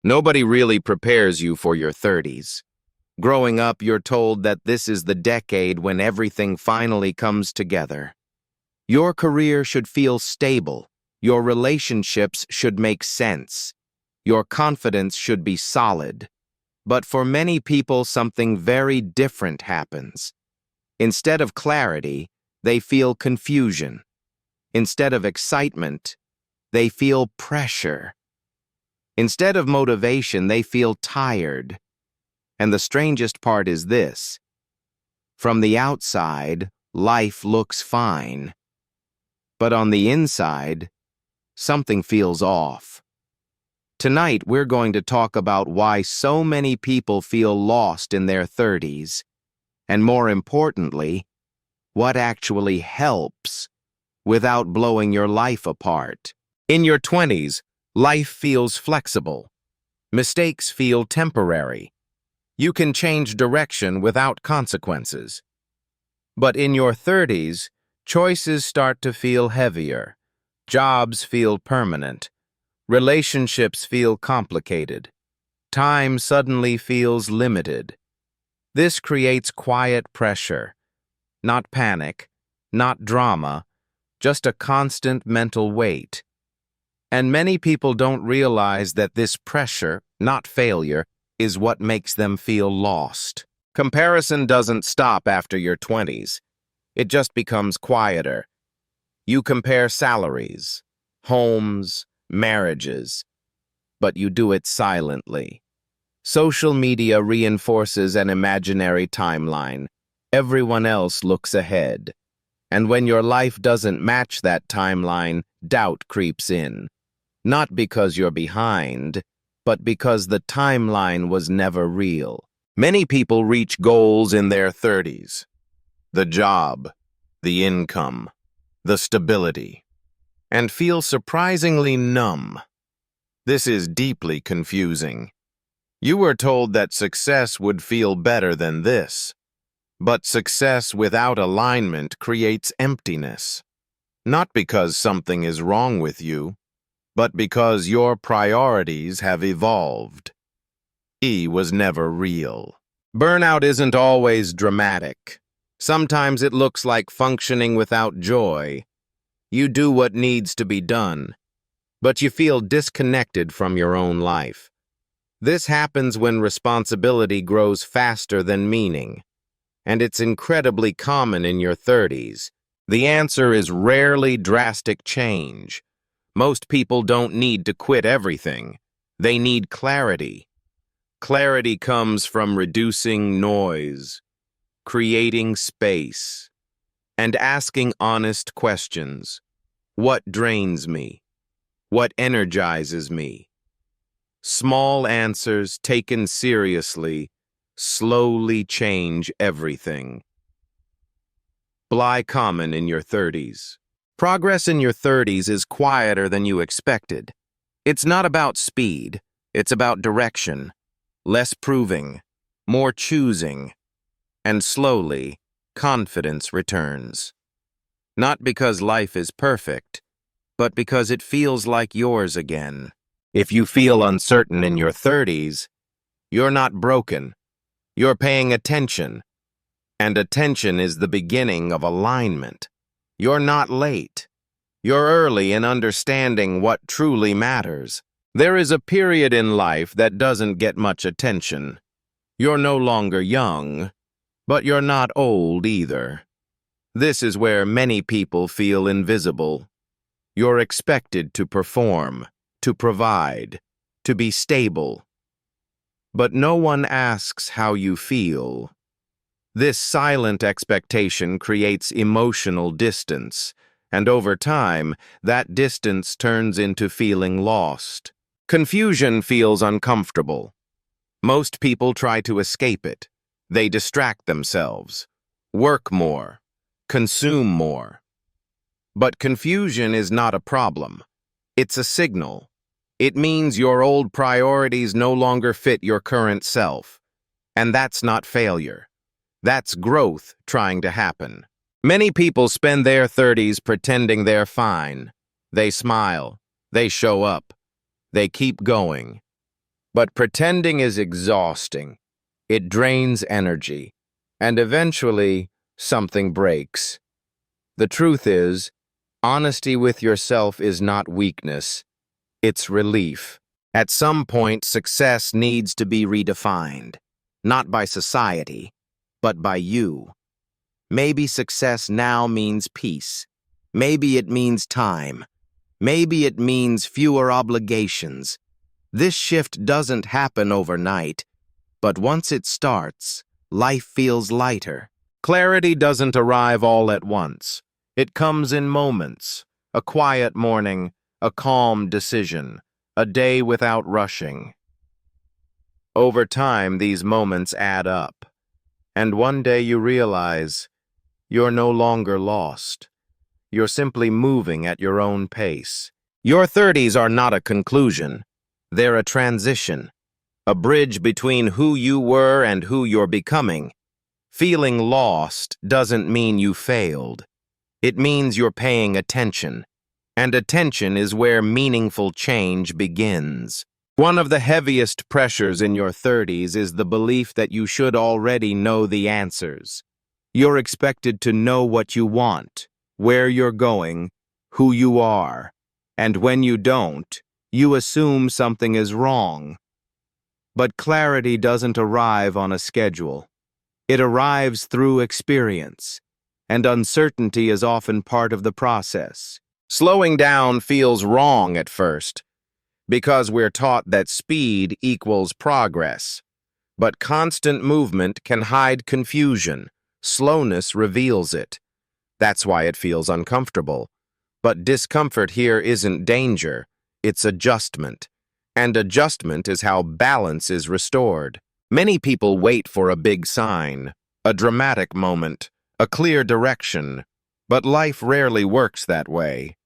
Nobody really prepares you for your 30s. Growing up, you're told that this is the decade when everything finally comes together. Your career should feel stable. Your relationships should make sense. Your confidence should be solid. But for many people, something very different happens. Instead of clarity, they feel confusion. Instead of excitement, they feel pressure. Instead of motivation, they feel tired. And the strangest part is this. From the outside, life looks fine. But on the inside, something feels off. Tonight, we're going to talk about why so many people feel lost in their 30s, and more importantly, what actually helps without blowing your life apart. In your 20s, life feels flexible. Mistakes feel temporary. You can change direction without consequences. But in your 30s, choices start to feel heavier. Jobs feel permanent. Relationships feel complicated. Time suddenly feels limited. This creates quiet pressure. Not panic, not drama, just a constant mental weight. And many people don't realize that this pressure, not failure, is what makes them feel lost. Comparison doesn't stop after your 20s. It just becomes quieter. You compare salaries, homes, marriages, but you do it silently. Social media reinforces an imaginary timeline. Everyone else looks ahead. And when your life doesn't match that timeline, doubt creeps in. Not because you're behind, but because the timeline was never real. Many people reach goals in their 30s. The job, the income, the stability, and feel surprisingly numb. This is deeply confusing. You were told that success would feel better than this, but success without alignment creates emptiness. Not because something is wrong with you, but because your priorities have evolved. Was never real. Burnout isn't always dramatic. Sometimes it looks like functioning without joy. You do what needs to be done, but you feel disconnected from your own life. This happens when responsibility grows faster than meaning, and it's incredibly common in your 30s. The answer is rarely drastic change. Most people don't need to quit everything. They need clarity. Clarity comes from reducing noise, creating space, and asking honest questions. What drains me? What energizes me? Small answers taken seriously slowly change everything. Common in your 30s. Progress in your 30s is quieter than you expected. It's not about speed, it's about direction. Less proving, more choosing, and slowly, confidence returns. Not because life is perfect, but because it feels like yours again. If you feel uncertain in your 30s, you're not broken. You're paying attention, and attention is the beginning of alignment. You're not late. You're early in understanding what truly matters. There is a period in life that doesn't get much attention. You're no longer young, but you're not old either. This is where many people feel invisible. You're expected to perform, to provide, to be stable. But no one asks how you feel. This silent expectation creates emotional distance, and over time, that distance turns into feeling lost. Confusion feels uncomfortable. Most people try to escape it. They distract themselves, work more, consume more. But confusion is not a problem. It's a signal. It means your old priorities no longer fit your current self. And that's not failure. That's growth trying to happen. Many people spend their 30s pretending they're fine. They smile. They show up. They keep going. But pretending is exhausting. It drains energy, and eventually, something breaks. The truth is, honesty with yourself is not weakness, it's relief. At some point, success needs to be redefined, not by society, but by you. Maybe success now means peace. Maybe it means time. Maybe it means fewer obligations. This shift doesn't happen overnight, but once it starts, life feels lighter. Clarity doesn't arrive all at once. It comes in moments, a quiet morning, a calm decision, a day without rushing. Over time, these moments add up, and one day you realize you're no longer lost. You're simply moving at your own pace. Your 30s are not a conclusion. They're a transition, a bridge between who you were and who you're becoming. Feeling lost doesn't mean you failed. It means you're paying attention, and attention is where meaningful change begins. One of the heaviest pressures in your 30s is the belief that you should already know the answers. You're expected to know what you want, where you're going, who you are, and when you don't, you assume something is wrong. But clarity doesn't arrive on a schedule. It arrives through experience, and uncertainty is often part of the process. Slowing down feels wrong at first, because we're taught that speed equals progress. But constant movement can hide confusion. Slowness reveals it. That's why it feels uncomfortable. But discomfort here isn't danger, it's adjustment. And adjustment is how balance is restored. Many people wait for a big sign, a dramatic moment, a clear direction. But life rarely works that way.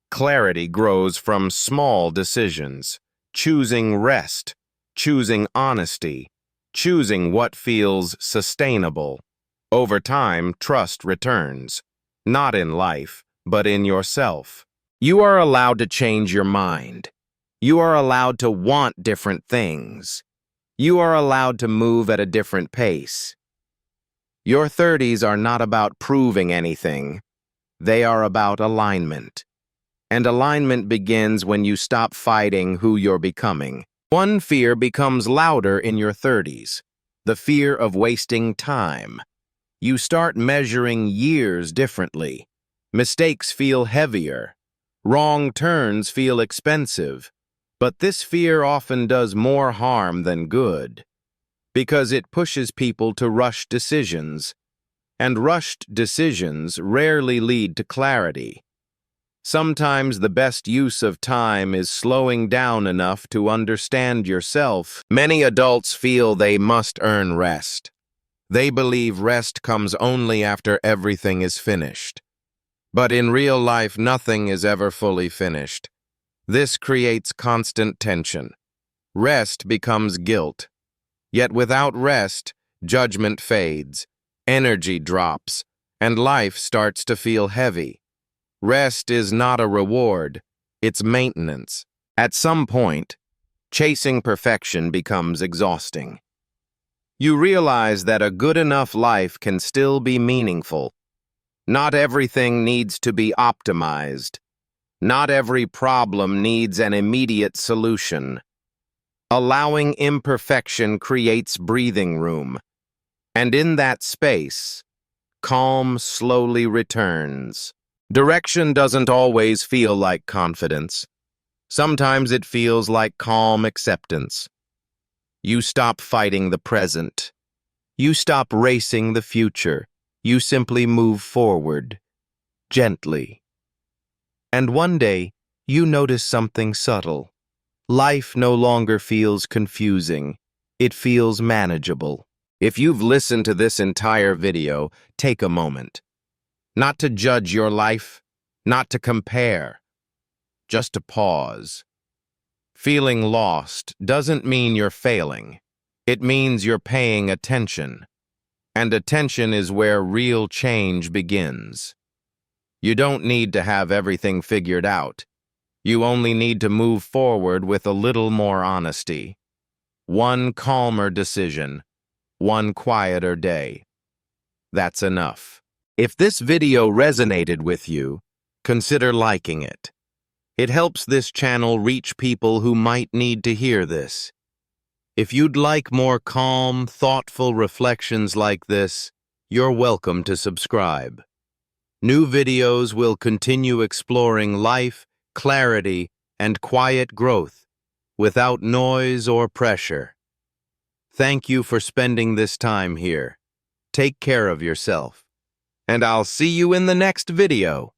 Clarity grows from small decisions, choosing rest, choosing honesty, choosing what feels sustainable. Over time, trust returns, not in life, but in yourself. You are allowed to change your mind. You are allowed to want different things. You are allowed to move at a different pace. Your 30s are not about proving anything. They are about alignment. And alignment begins when you stop fighting who you're becoming. One fear becomes louder in your 30s, the fear of wasting time. You start measuring years differently. Mistakes feel heavier. Wrong turns feel expensive. But this fear often does more harm than good, because it pushes people to rush decisions, and rushed decisions rarely lead to clarity. Sometimes the best use of time is slowing down enough to understand yourself. Many adults feel they must earn rest. They believe rest comes only after everything is finished. But in real life, nothing is ever fully finished. This creates constant tension. Rest becomes guilt. Yet without rest, judgment fades, energy drops, and life starts to feel heavy. Rest is not a reward, it's maintenance. At some point, chasing perfection becomes exhausting. You realize that a good enough life can still be meaningful. Not everything needs to be optimized. Not every problem needs an immediate solution. Allowing imperfection creates breathing room. And in that space, calm slowly returns. Direction doesn't always feel like confidence. Sometimes it feels like calm acceptance. You stop fighting the present. You stop racing the future. You simply move forward, gently. And one day, you notice something subtle. Life no longer feels confusing. It feels manageable. If you've listened to this entire video, take a moment. Not to judge your life, not to compare, just to pause. Feeling lost doesn't mean you're failing. It means you're paying attention. And attention is where real change begins. You don't need to have everything figured out. You only need to move forward with a little more honesty. One calmer decision, one quieter day. That's enough. If this video resonated with you, consider liking it. It helps this channel reach people who might need to hear this. If you'd like more calm, thoughtful reflections like this, you're welcome to subscribe. New videos will continue exploring life, clarity, and quiet growth without noise or pressure. Thank you for spending this time here. Take care of yourself, and I'll see you in the next video.